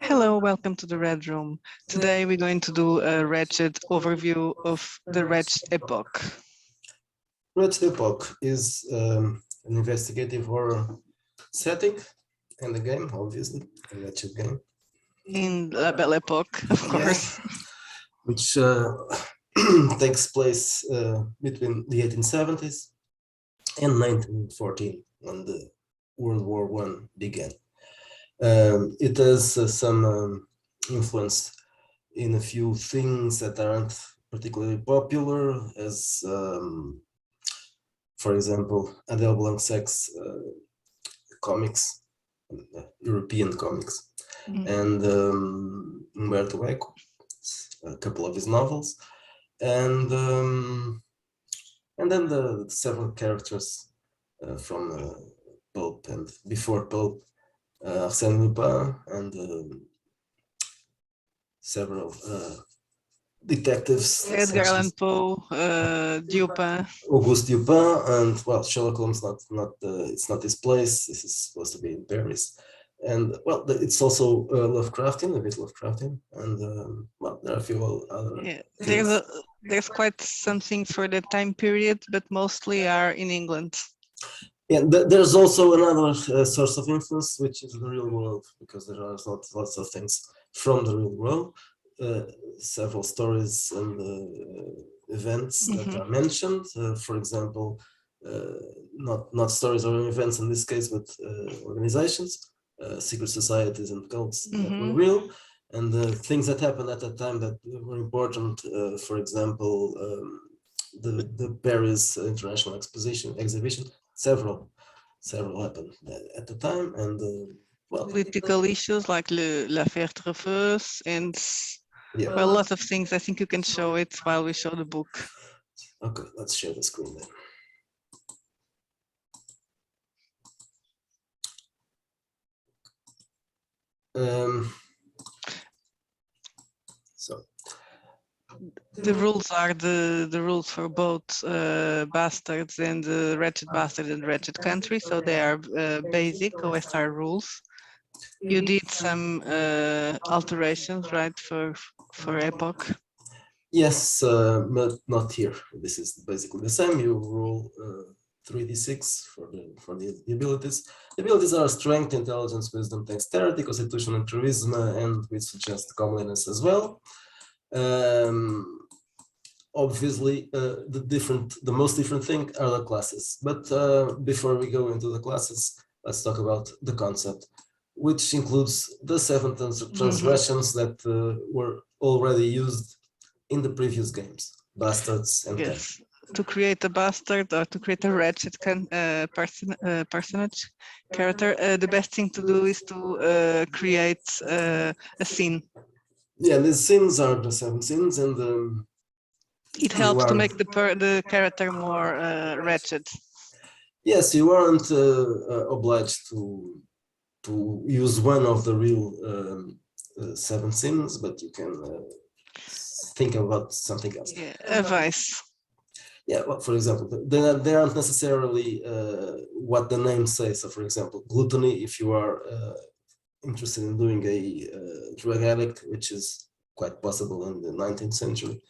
Hello, welcome to the Red Room. Today we're going to do a Wretched overview of the Wretched Epoch. Wretched Époque is an investigative horror setting in the game, obviously, a Wretched game. In La Belle Époque, of course. Which takes place between the 1870s and 1914, when the World War I began. It has some influence in a few things that aren't particularly popular, as for example, Adele Blanc-Sac's comics, European comics, and Umberto Eco, a couple of his novels, and then the several characters from Pulp and before Pulp, Arsène Lupin, and several detectives. Edgar Allan Poe, Dupin. Auguste Dupin, and well, Sherlock Holmes. It's not his place. This is supposed to be in Paris, and well, it's also Lovecraftian, a bit Lovecraftian, and well, there are a few other. Yeah, there's quite something for the time period, but mostly are in England. Yeah, there's also another source of influence, which is the real world, because there are lots of things from the real world. Several stories and events that are mentioned. For example, not stories or events in this case, but organizations, secret societies and cults that were real, and things that happened at that time that were important. For example, the Paris International Exhibition. Several happened at the time, and well, political issues like l'affaire Dreyfus and well, a lot of things. I think you can show it while we show the book. Okay, let's share the screen then. So the rules are the rules for both bastards and the Wretched Bastard and Wretched Country, so they are basic OSR rules. You did some alterations, right, for Epoch? Yes, but not here. This is basically the same. You roll 3d6 for the abilities. The abilities are strength, intelligence, wisdom, dexterity, constitution, and charisma, and we suggest comeliness as well. Obviously, the most different thing are the classes. But before we go into the classes, let's talk about the concept, which includes the 7 transgressions that were already used in the previous games, bastards and yes. To create a bastard or to create a wretched personage character, the best thing to do is to create a sin. Yeah, the sins are the 7 sins, and it helps to make the character more wretched. Yes, you aren't obliged to use one of the real 7 sins, but you can think about something else. Yeah, a vice. Yeah, well, for example, they aren't necessarily what the name says. So, for example, gluttony, if you are interested in doing a drug addict, which is quite possible in the 19th century,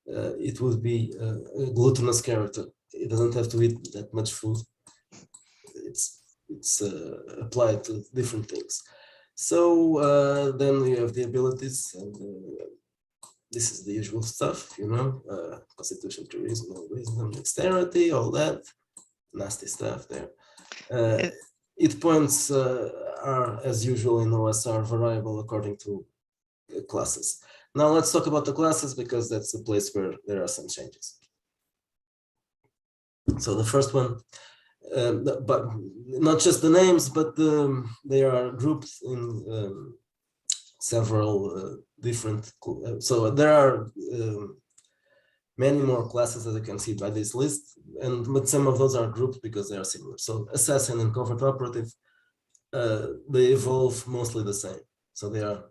it would be a gluttonous character. It doesn't have to eat that much food. It's applied to different things. So then you have the abilities, and this is the usual stuff, you know, constitution, charisma, wisdom, dexterity, all that nasty stuff there. Hit points are, as usual in OSR, variable according to classes. Now let's talk about the classes, because that's the place where there are some changes. So the first one, but not just the names, but they are grouped in several different. So there are many more classes, as you can see by this list, but some of those are grouped because they are similar. So assassin and covert operative, they evolve mostly the same, so they are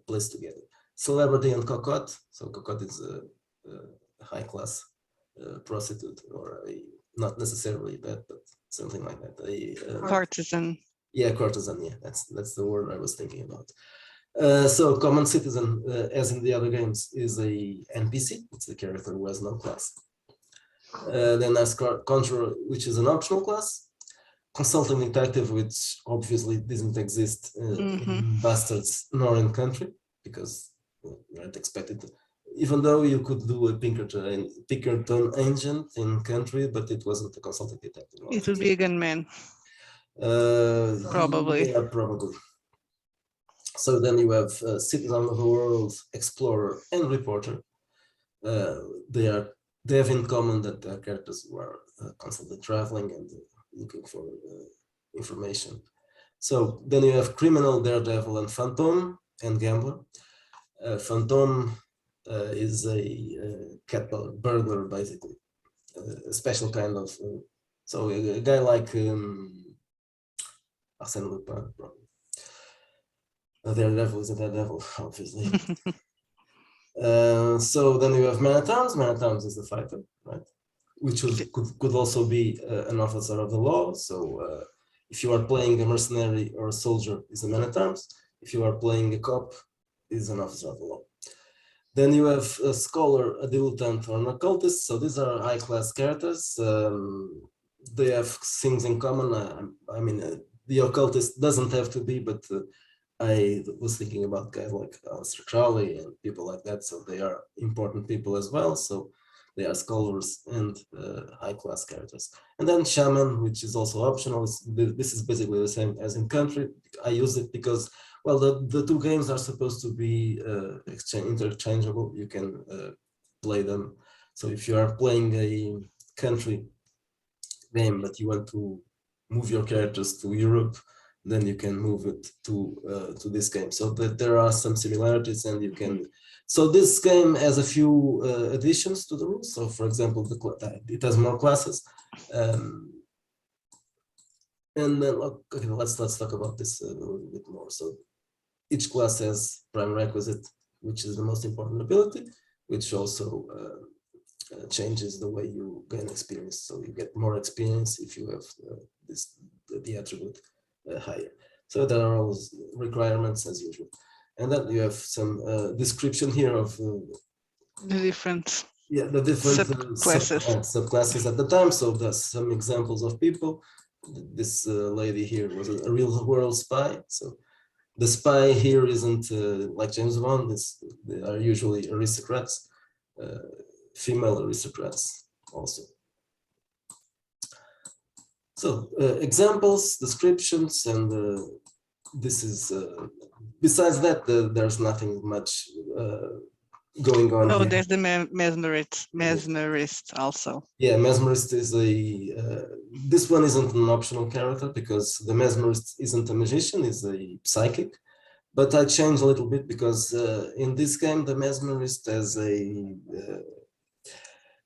placed together. Celebrity and cocotte. So cocotte is a high class prostitute, or not necessarily that, but something like that. Courtesan. Yeah, courtesan. Yeah, that's the word I was thinking about. So common citizen, as in the other games, is a NPC. It's the character who has no class. Then there's conjurer, which is an optional class. Consulting detective, which obviously doesn't exist in Bastards nor in Country, because you aren't expected to. Even though you could do a Pinkerton agent in Country, but it wasn't a consulting detective. It would be a gunman. Probably. Yeah, probably. So then you have Citizen of the World, Explorer, and Reporter. They have in common that they are characters who are constantly traveling and looking for information. So then you have Criminal, Daredevil, and Phantom, and Gambler. Phantom is a cat burglar, basically, a special kind of. So a guy like Arsène Lupin, probably. Daredevil is a Daredevil, obviously. So then you have Man at Arms. Man at Arms is the fighter, right? Which could also be an officer of the law. So if you are playing a mercenary or a soldier, is a Man at Arms. If you are playing a cop, is an officer of the law. Then you have a scholar, a dilettante, or an occultist. So these are high-class characters. They have things in common. I mean, the occultist doesn't have to be, but I was thinking about guys like Aleister Crowley and people like that. So they are important people as well. So they are scholars and high-class characters. And then Shaman, which is also optional. This is basically the same as in Country. I use it because, well, the two games are supposed to be interchangeable. You can play them. So if you are playing a Country game, but you want to move your characters to Europe, then you can move it to this game. So that there are some similarities, and you can. So this game has a few additions to the rules. So, for example, it has more classes, and then okay, let's talk about this a little bit more. So each class has prime requisite, which is the most important ability, which also changes the way you gain experience. So you get more experience if you have the attribute higher. So there are all requirements as usual. And then you have some description here of the different subclasses at the time. So there's some examples of people. This lady here was a real world spy. So the spy here isn't like James Bond. They are usually aristocrats, female aristocrats also. So examples, descriptions, and this is, besides that, there's nothing much going on. Oh, here. there's the Mesmerist also. Yeah, Mesmerist is this one isn't an optional character because the Mesmerist isn't a magician, he's a psychic. But I changed a little bit because in this game, the Mesmerist has a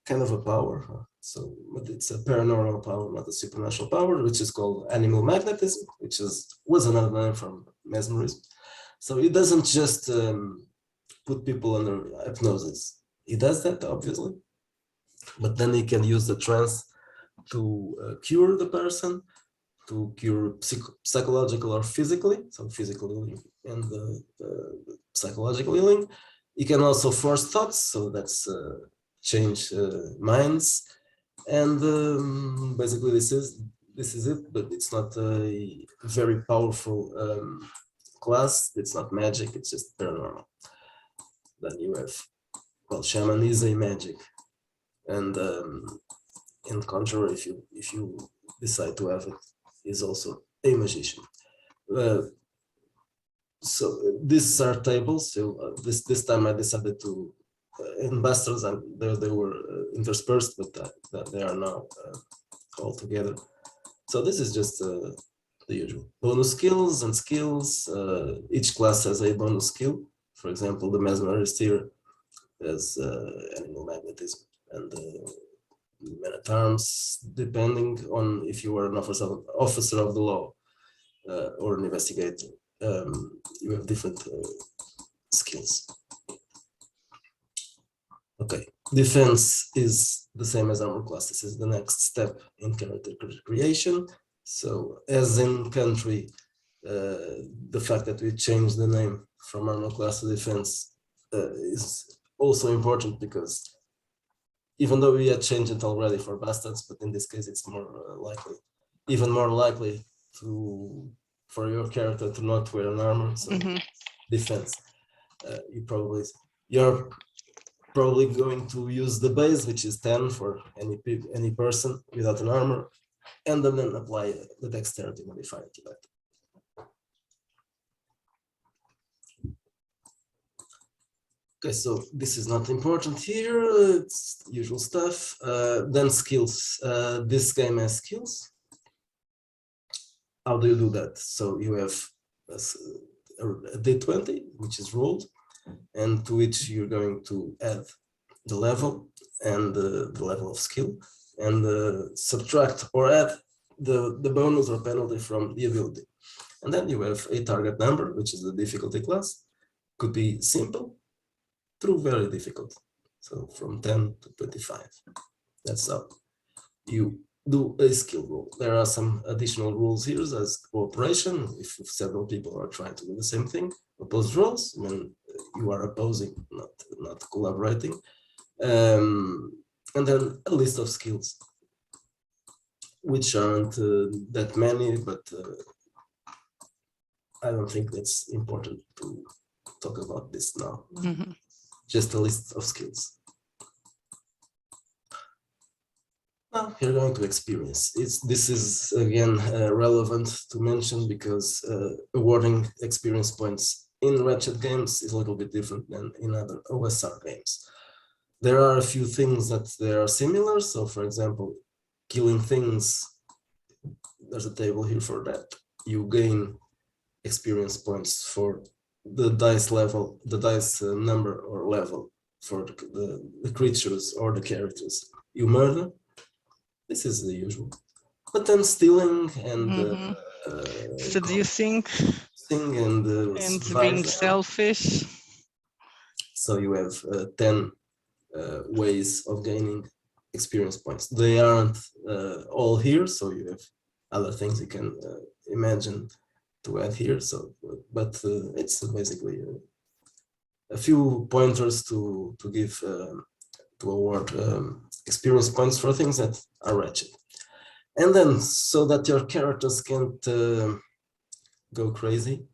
kind of a power. So, but it's a paranormal power, not a supernatural power, which is called animal magnetism, which was another name from mesmerism. So it doesn't just put people under hypnosis. He does that, obviously, but then he can use the trance to cure the person, to cure psychological or physically, so physical healing and psychological healing. He can also force thoughts, so that's change minds. And basically this is it, but it's not a very powerful class. It's not magic, it's just paranormal. Then you have, well, Shaman is a magic, and in conjurer, if you decide to have it, is also a magician. So these are tables. So this time I decided to in Bastards, and they were interspersed, but they are now all together. So this is just the usual bonus skills and skills. Each class has a bonus skill. For example, the Mesmerist here has animal magnetism, and men at arms, depending on if you are an officer of the law or an investigator. You have different skills. Okay, defense is the same as armor class. This is the next step in character creation. So as in country, the fact that we changed the name from armor class to defense is also important, because even though we had changed it already for bastards, but in this case it's more likely, even more likely for your character to not wear an armor. So defense, you're probably going to use the base, which is 10 for any person without an armor, and then apply the dexterity modifier to that. Okay, so this is not important here, it's usual stuff. Then skills. This game has skills. How do you do that? So you have a D20, which is rolled, and to which you're going to add the level and the level of skill, and subtract or add the bonus or penalty from the ability. And then you have a target number, which is the difficulty class. Could be simple through very difficult. So from 10 to 25. That's how you do a skill roll. There are some additional rules here as cooperation. If several people are trying to do the same thing, opposed rolls when you are opposing, not collaborating. And then a list of skills, which aren't that many, but I don't think that's important to talk about this now. Just a list of skills. Now you're going to experience. This is again relevant to mention, because awarding experience points in Wretched games is a little bit different than in other OSR games. There are a few things that they are similar. So for example, killing things, there's a table here for that. You gain experience points for the dice level, the dice number or level for the creatures or the characters you murder. This is the usual. But then stealing and seducing and being selfish. So you have 10 ways of gaining experience points. They aren't all here, so you have other things you can imagine to add here. So, but it's basically a few pointers to give to award experience points for things that are wretched. And then, so that your characters can't go crazy,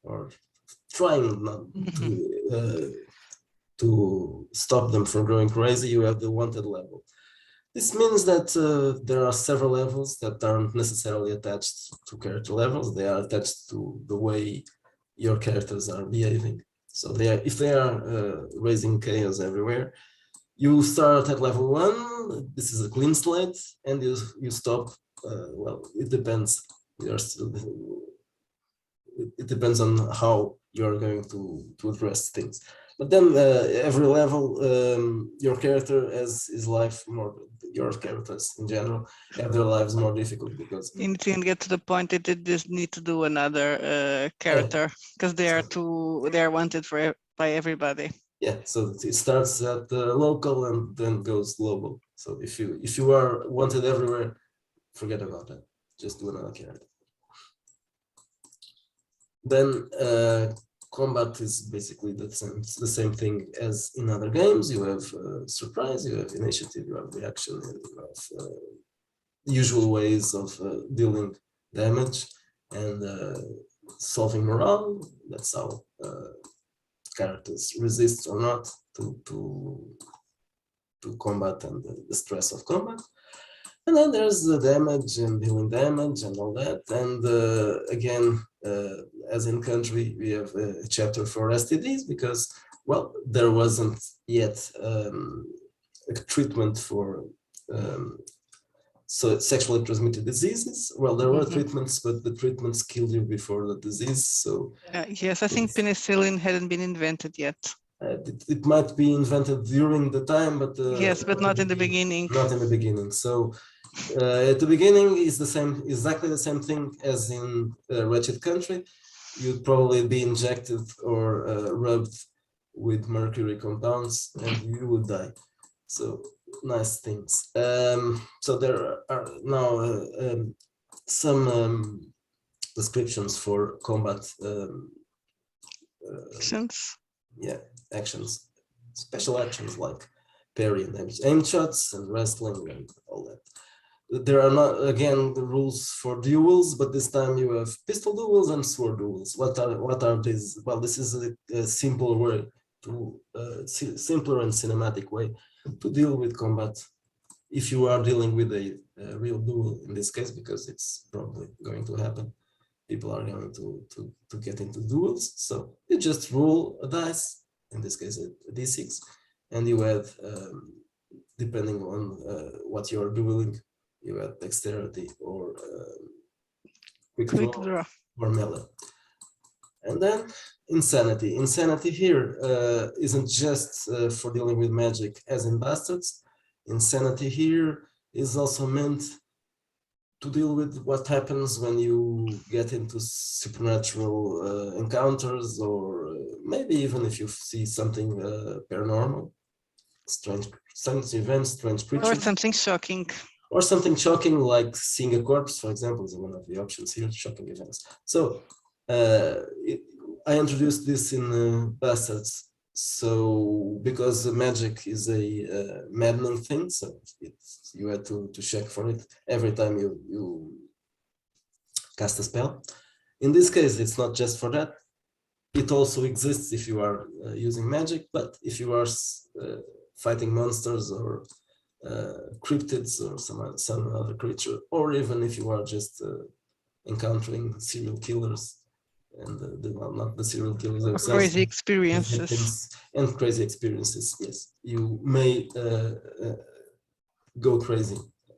or trying not to stop them from going crazy, you have the wanted level. This means that there are several levels that aren't necessarily attached to character levels. They are attached to the way your characters are behaving. So if they are raising chaos everywhere, you start at level 1. This is a clean slate, and you stop. Well, it depends. It depends on how you're going to address things. But then every level, your character has his life more. Your characters in general have their lives more difficult, because you can get to the point that they just need to do another character, because they are wanted by everybody. Yeah, so it starts at local and then goes global. So if you are wanted everywhere, forget about that. Just do another character. Then combat is basically the same thing as in other games. You have surprise, you have initiative, you have reaction, and you have usual ways of dealing damage and solving morale. That's how characters resist or not to combat and the stress of combat. And then there's the damage and dealing damage and all that. And again, as in country, we have a chapter for STDs, because, well, there wasn't yet a treatment for so sexually transmitted diseases. Well, there were treatments, but the treatments killed you before the disease. So yes, I think penicillin hadn't been invented yet. It might be invented during the time, but yes, but not in the beginning. Not in the beginning. So at the beginning is exactly the same thing as in Wretched Country. You'd probably be injected or rubbed with mercury compounds, and you would die. So nice things. So there are now some descriptions for combat Actions. Yeah, actions, special actions like parry and aim shots and wrestling and all that. There are not, again, the rules for duels, but this time you have pistol duels and sword duels. What are these? Well, this is a simple way to simpler and cinematic way to deal with combat. If you are dealing with a real duel in this case, because it's probably going to happen, people are going to get into duels. So you just roll a dice, in this case a d6, and you add, depending on what you are dueling, you add dexterity or quick draw or melee. And then insanity. Insanity here isn't just for dealing with magic as in Bastards. Insanity here is also meant to deal with what happens when you get into supernatural encounters, or maybe even if you see something paranormal, strange events, strange creatures. Or something shocking. Or something shocking like seeing a corpse, for example, is one of the options here, shocking events. So I introduced this in Bastards. So because magic is a maddening thing, so you had to check for it every time you cast a spell. In this case, it's not just for that. It also exists if you are using magic, but if you are fighting monsters or cryptids or some other creature, or even if you are just encountering serial killers and not the serial killers themselves, crazy experiences and crazy experiences, yes, you may go crazy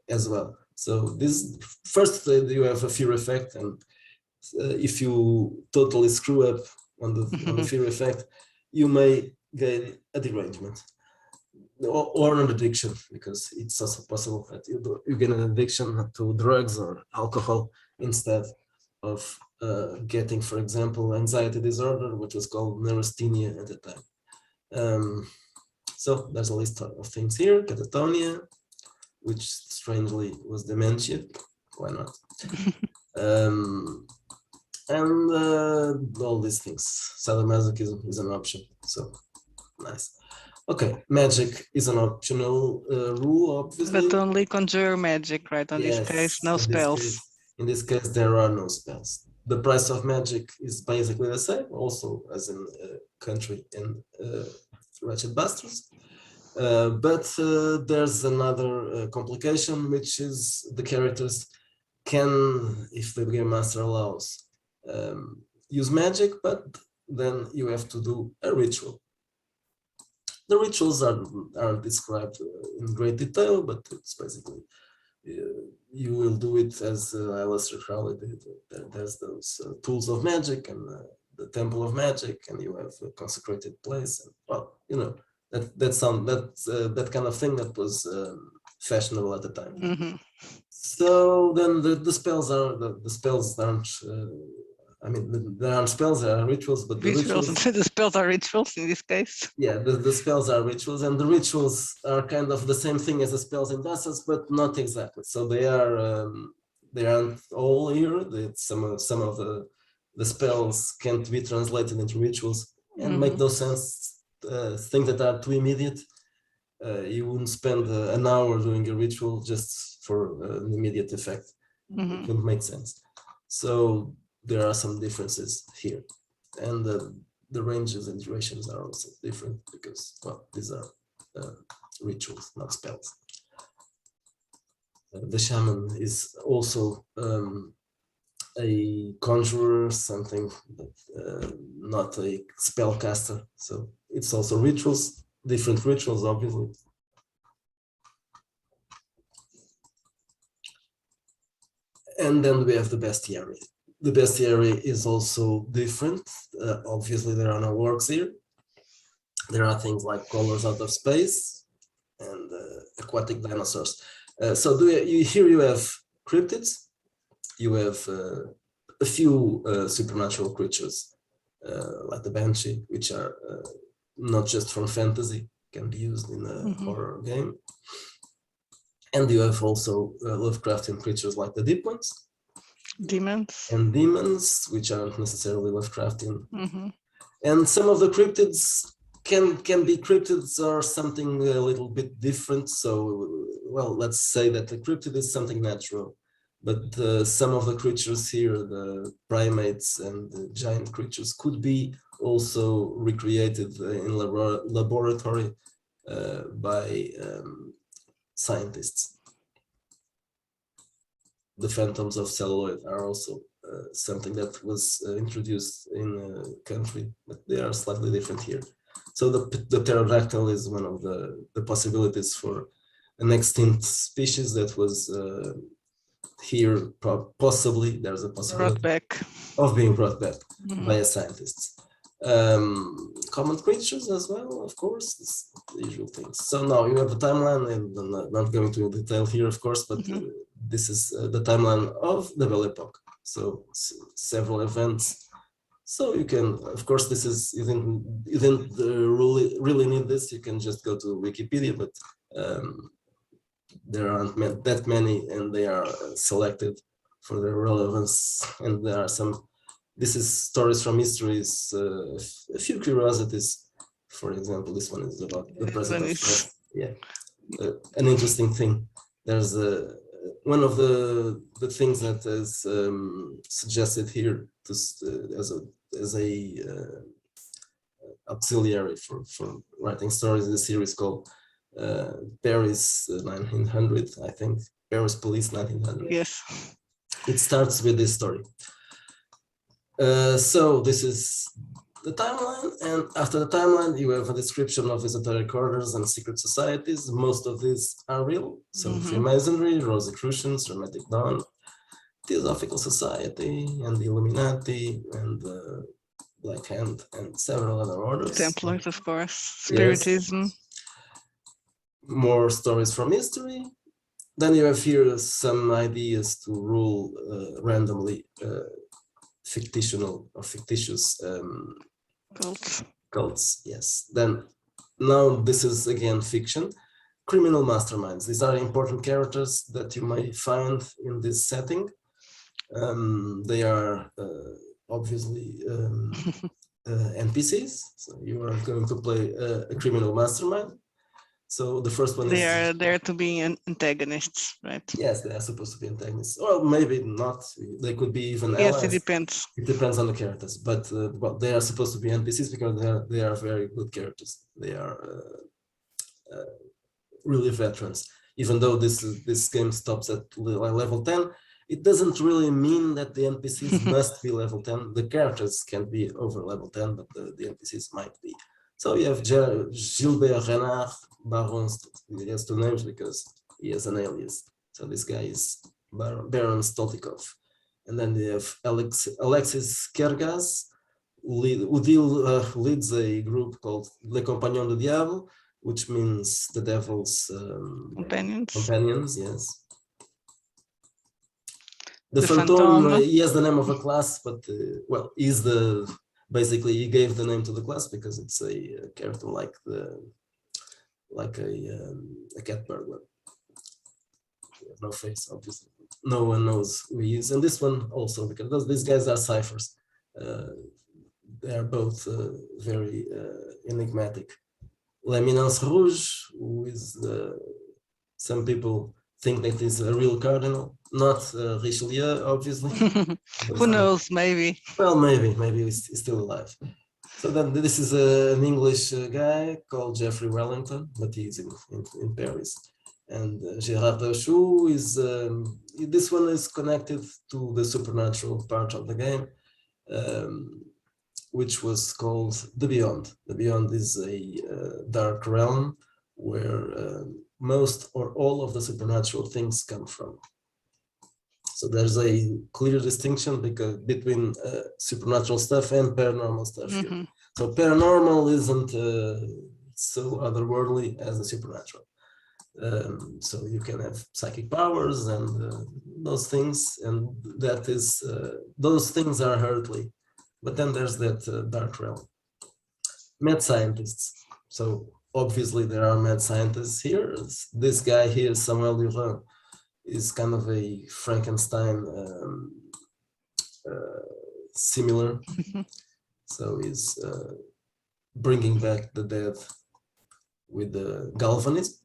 as well. So this first you have a fear effect, and if you totally screw up on the fear effect, you may gain a derangement. Or an addiction, because it's also possible that you get an addiction to drugs or alcohol instead of getting, for example, anxiety disorder, which was called neurasthenia at the time. So there's a list of things here: catatonia, which strangely was dementia. Why not? And all these things. Sadomasochism is an option. So nice. Okay, magic is an optional rule, obviously. But only conjure magic, right? In this case, no spells. In this case, there are no spells. The price of magic is basically the same, also as in Country and Wretched Bastards. But there's another complication, which is the characters can, if the game master allows, use magic, but then you have to do a ritual. The rituals aren't described in great detail, but it's basically, you will do it as Aleister Crowley did. There's those tools of magic and the temple of magic, and you have a consecrated place. And, well, you know, that kind of thing that was fashionable at the time. So then the spells aren't. I mean, there aren't spells, there are rituals, but the rituals. The spells are rituals in this case. Yeah, the spells are rituals, and the rituals are kind of the same thing as the spells in Bastards, but not exactly. So they aren't all here. Some of the spells can't be translated into rituals and make no sense. Things that are too immediate, you wouldn't spend an hour doing a ritual just for an immediate effect. It wouldn't make sense. So there are some differences here, and the ranges and durations are also different because, well, these are rituals, not spells. The shaman is also a conjurer, something, but not a spellcaster. So it's also rituals, different rituals, obviously. And then we have the bestiary. The bestiary is also different. Obviously, there are no orcs here. There are things like crawlers out of space and aquatic dinosaurs. So here you have cryptids. You have a few supernatural creatures like the banshee, which are not just from fantasy, can be used in a horror game. And you have also Lovecraftian creatures like the deep ones. Demons. And demons, which aren't necessarily Lovecraftian. And some of the cryptids can be cryptids or something a little bit different. So, well, let's say that the cryptid is something natural, but some of the creatures here, the primates and the giant creatures, could be also recreated in laboratory by scientists. The phantoms of celluloid are also something that was introduced in a country, but they are slightly different here. So the pterodactyl is one of the possibilities for an extinct species that was here, possibly there's a possibility of being brought back by a scientist. Common creatures as well, of course, it's the usual things. So now you have a timeline, and I'm not going to detail here, of course, but this is the timeline of the Belle Epoque. So several events. So you can, of course, this is, you didn't really need this. You can just go to Wikipedia, but there aren't that many, and they are selected for their relevance. And there are some, this is stories from histories, a few curiosities. For example, this one is about the president of France. Yeah, an interesting thing. There's one of the things that is suggested here as a auxiliary for writing stories in the series called Paris 1900, I think, Paris Police 1900. Yes. It starts with this story. So this is the timeline, and after the timeline, you have a description of esoteric orders and secret societies. Most of these are real. So Freemasonry, Rosicrucians, Hermetic Dawn, Theosophical Society, and the Illuminati, and the Black Hand, and several other orders. Templars, of course. Spiritism. Yes. More stories from history. Then you have here some ideas to rule randomly fictitious cults. Yes. Then now this is again fiction. Criminal masterminds. These are important characters that you may find in this setting. They are obviously NPCs. So you are going to play a criminal mastermind. So the first one they are there to be antagonists, right? Yes, they are supposed to be antagonists, or maybe not. They could be even allies. Yes, it depends. It depends on the characters, but well, they are supposed to be NPCs because they are very good characters. They are really veterans. Even though this game stops at level 10, it doesn't really mean that the NPCs must be level 10. The characters can be over level 10, but the NPCs might be. So you have Gilbert Renard Baron. He has two names because he has an alias. So this guy is Baron Stoltikov. And then you have Alexis Kergas, who leads a group called Les Compagnons du Diable, which means the devil's companions, yes. The Phantom, he has the name of a class, but well, he's basically he gave the name to the class because it's a character like a cat burglar. No face, obviously. No one knows who he is, and this one also because these guys are ciphers. They are both very enigmatic. L'Eminence Rouge, who is some people think that is a real cardinal, not Richelieu, obviously. Who knows? Maybe. Well, maybe he's still alive. So then this is an English guy called Geoffrey Wellington, but he's in Paris. And Gérard Dauchou is this one is connected to the supernatural part of the game, which was called The Beyond. The Beyond is a dark realm where most or all of the supernatural things come from. So there's a clear distinction between supernatural stuff and paranormal stuff. Here. So paranormal isn't so otherworldly as the supernatural. So you can have psychic powers and those things, and that is those things are earthly. But then there's that dark realm. Mad scientists. So obviously there are mad scientists here. This guy here, Samuel Durand, is kind of a Frankenstein similar. So he's bringing back the dead with the galvanism.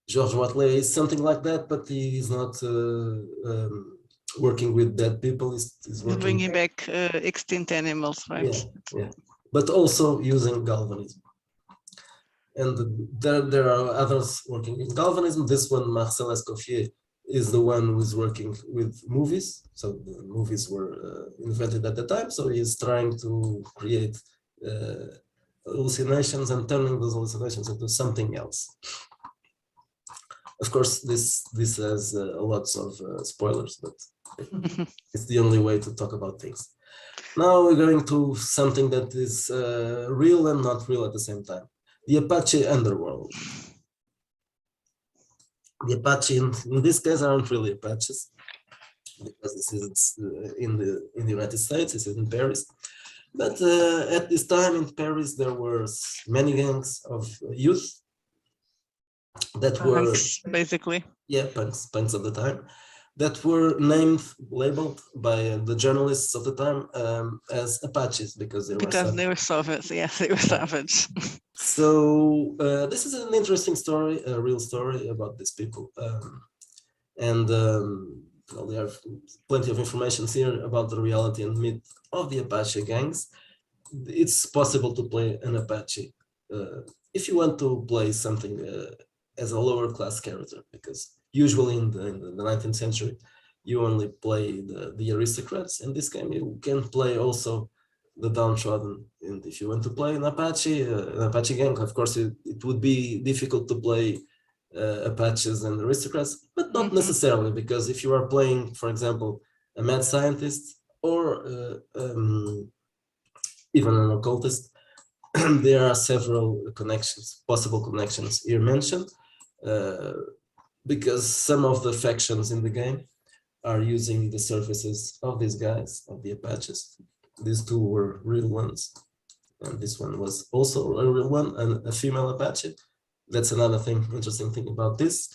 George Watley is something like that, but he is not working with dead people. He's working bringing back extinct animals, right? Yeah, yeah, but also using galvanism. And there are others working in galvanism. This one, Marcel Escoffier, is the one who is working with movies. So the movies were invented at the time. So he is trying to create hallucinations and turning those hallucinations into something else. Of course, this has lots of spoilers, but it's the only way to talk about things. Now we're going to something that is real and not real at the same time. The Apache Underworld. The Apache, in this case, aren't really Apaches, because this is in the United States, this is in Paris. But at this time in Paris, there were many gangs of youth that were basically, yeah, punks of the time, that were labeled by the journalists of the time as Apaches because they were savage. Yes, they were savage. So this is an interesting story, a real story about these people, and well, there are plenty of information here about the reality and myth of the Apache gangs. It's possible to play an Apache if you want to play something as a lower class character, because usually in the 19th century, you only play the aristocrats. In this game, you can play also the downtrodden. And if you want to play an Apache gang, of course, it would be difficult to play Apaches and aristocrats, but not necessarily, because if you are playing, for example, a mad scientist or even an occultist, there are several possible connections here mentioned, because some of the factions in the game are using the services of these guys, of the Apaches. These two were real ones, and this one was also a real one, and a female Apache. That's another interesting thing about this.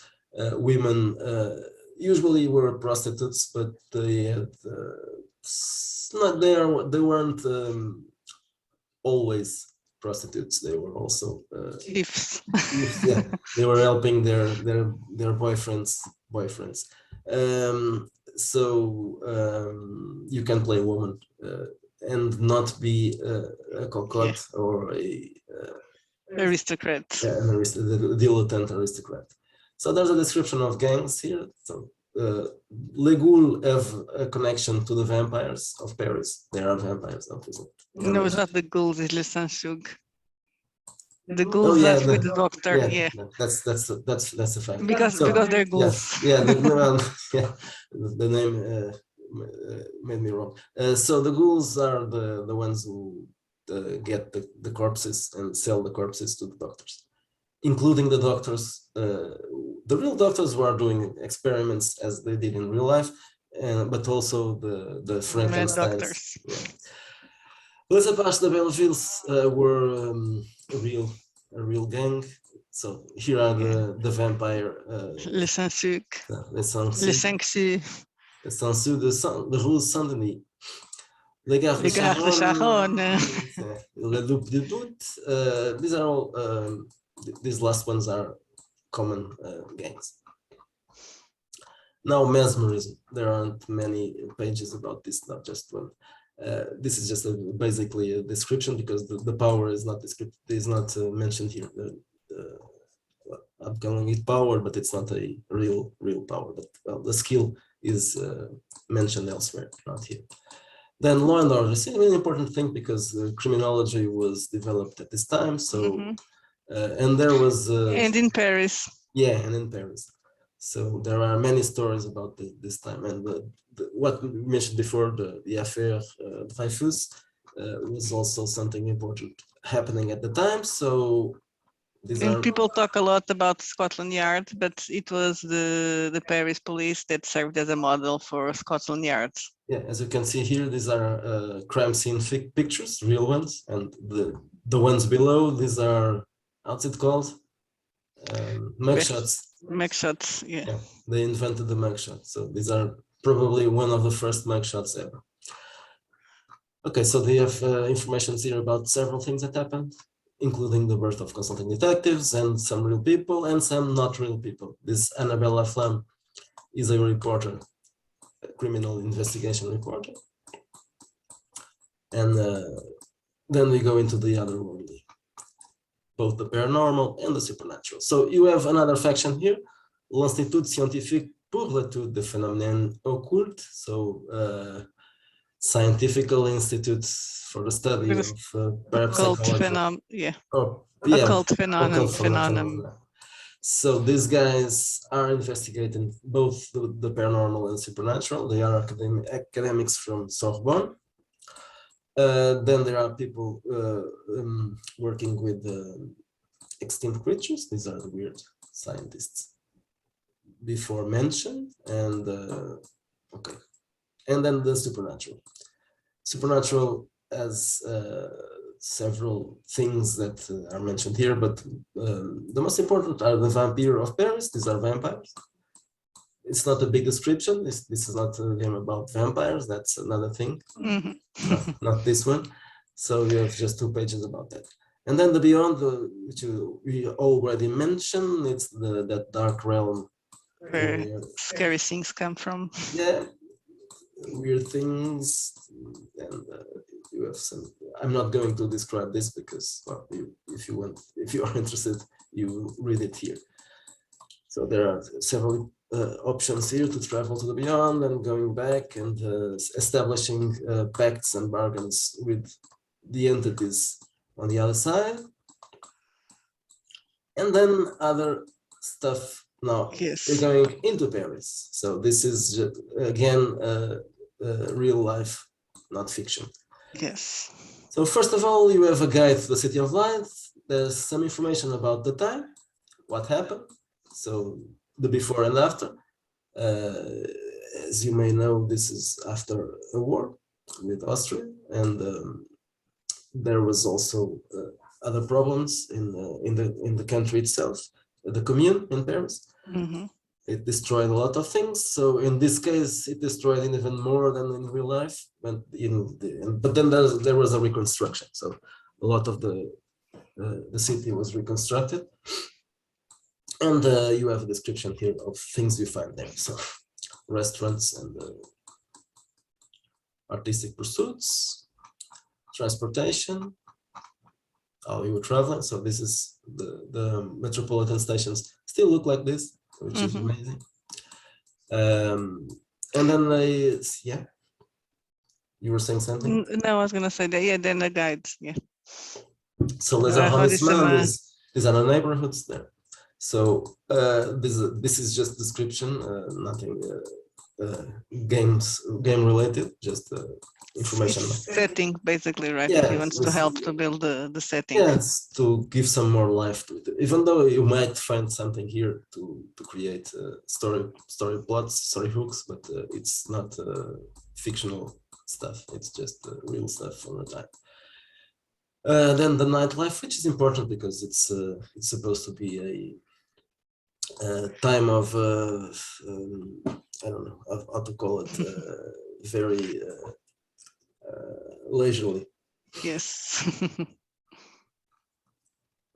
Women usually were prostitutes, but they had they weren't always prostitutes. They were also thieves. Yeah, they were helping their boyfriends. You can play a woman and not be a cocotte or a aristocrat. The dilettante aristocrat. So there's a description of gangs here. So Les Ghouls have a connection to the vampires of Paris. There are vampires, obviously. No, it's not the ghouls, it's Les Saint-Sug. The ghouls are with the doctor. Yeah. That's a fact. Because they're ghouls. Yeah, the name made me wrong. So the ghouls are the ones who get the corpses and sell the corpses to the doctors, including the doctors, the real doctors who are doing experiments as they did in real life, but also the Frankensteins. Yeah. Les Apaches de Bellevilles were a real gang. So here are the vampire. Les Saint-Suc. Les Saint-Suc de Rue Saint-Denis. Les Gardes de Charonne. La Loupe de Doute. These are all. These last ones are common gangs. Now, mesmerism. There aren't many pages about this, not just one. This is just basically a description, because the power is not mentioned here. I'm calling it power, but it's not a real power. But the skill is mentioned elsewhere, not here. Then law and order is an important thing, because criminology was developed at this time. So and there was and in Paris. Yeah, and in Paris. So there are many stories about this time, and what we mentioned before, the affair Dreyfus was also something important happening at the time. So people talk a lot about Scotland Yard, but it was the Paris police that served as a model for Scotland Yard. Yeah, as you can see here, these are crime scene pictures, real ones, and the ones below, these are, what's it called? Mugshots. Mugshots, yeah. They invented the mugshot. So these are probably one of the first mugshots ever. Okay, so they have information here about several things that happened, including the birth of consulting detectives and some real people and some not real people. This Annabella Flam is a reporter, a criminal investigation reporter. And then we go into the otherworldly, both the paranormal and the supernatural. So you have another faction here, l'Institut Scientifique pour l'étude des phénomènes occultes. So Scientific Institute for the Study of Occult Parapsychology. yeah. Oh, yeah. Occult phenomenon. So these guys are investigating both the paranormal and supernatural. They are academics from Sorbonne. Then there are people working with extinct creatures. These are the weird scientists before mentioned. And okay. And then the supernatural. Supernatural has several things that are mentioned here, but the most important are the vampire of Paris. These are vampires. It's not a big description. This is not a game about vampires. That's another thing. Not this one. So you have just 2 pages about that. And then the beyond, which we already mentioned, it's that dark realm where scary things come from. Yeah, weird things, and you have some. I'm not going to describe this because, well, if you are interested, you read it here. So there are several options here to travel to the beyond and going back and establishing pacts and bargains with the entities on the other side. And then other stuff. Now we're going into Paris. So this is again real life, not fiction. Yes. So first of all, you have a guide to the City of Light. There's some information about the time, what happened. So the before and after. As you may know, this is after a war with Austria, and there was also other problems in the country itself. The Commune in Paris. It destroyed a lot of things. So in this case, it destroyed even more than in real life. But then there was a reconstruction. So a lot of the city was reconstructed. And you have a description here of things you find there. So restaurants and artistic pursuits, transportation, how you were traveling. So this is the metropolitan stations still look like this, which is amazing. And then yeah, you were saying something? No, I was gonna say that. Yeah, then the guides. Yeah. So Les Arrondissements, these are the neighborhoods there. So this is just description, nothing game related, just information. Setting basically, right? Yeah, he wants to help to build the setting. Yes, to give some more life to it. Even though you might find something here to create story plots, story hooks, but it's not fictional stuff. It's just real stuff from the time. Then the nightlife, which is important because it's supposed to be a time of I don't know how to call it, very leisurely. Yes.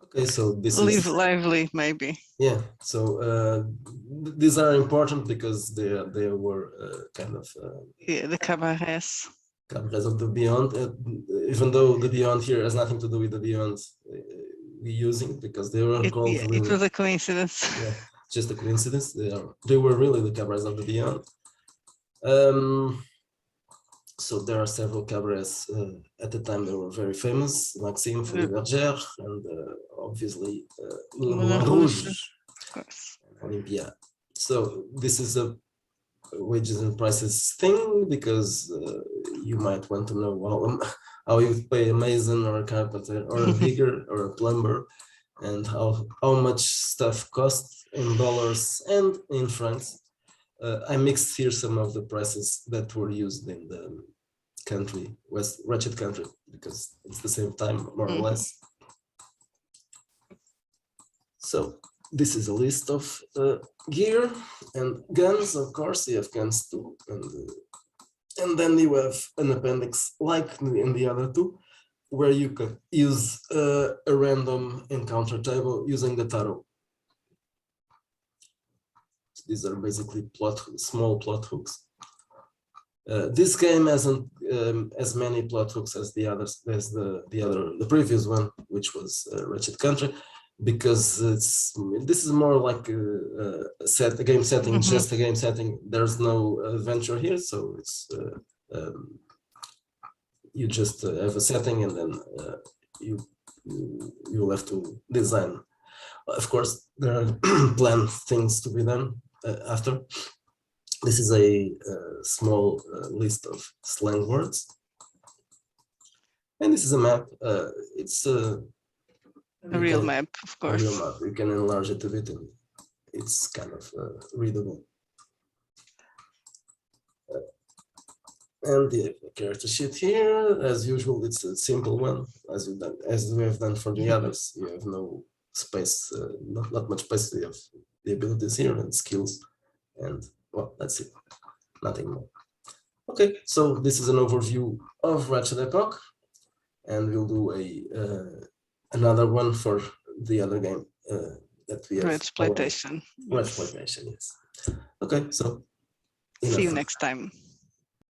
Okay, so this is lively, maybe. Yeah. So these are important because they were kind of yeah, the cabarets. Cabarets of the beyond. Even though the beyond here has nothing to do with the beyond we're using, because they were called. Yeah, it was a coincidence. Yeah, just a coincidence. They were really the cabarets of the beyond. So there are several cabarets at the time that were very famous, Maxime, Folie Bergère, and obviously Le Moulin Rouge, Olympia. So this is a wages and prices thing, because you might want to know how you pay a mason or a carpenter or a digger or a plumber, and how much stuff costs in dollars and in francs. I mixed here some of the prices that were used in the country, Wretched country, because it's the same time, more or less. So this is a list of gear and guns. Of course, you have guns too, and And then you have an appendix like in the other two, where you can use a random encounter table using the tarot. These are basically small plot hooks. This game hasn't as many plot hooks as the others, as the previous one, which was Wretched Country, because this is more like a game setting, just a game setting. There's no adventure here, so it's you just have a setting, and then you'll have to design. Of course, there are planned things to be done after. This is a small list of slang words. And this is a map. It's a real map, of course. A real map. You can enlarge it a bit, and it's kind of readable. And the character sheet here, as usual, it's a simple one, as we have done for the others. You have no space, not much space. You have the abilities here and skills, and well, that's it. Nothing more. Okay, so this is an overview of Wretched Époque, and we'll do another one for the other game that we have. Wretchploitation. Wretchploitation, yes. Okay, so see you next time.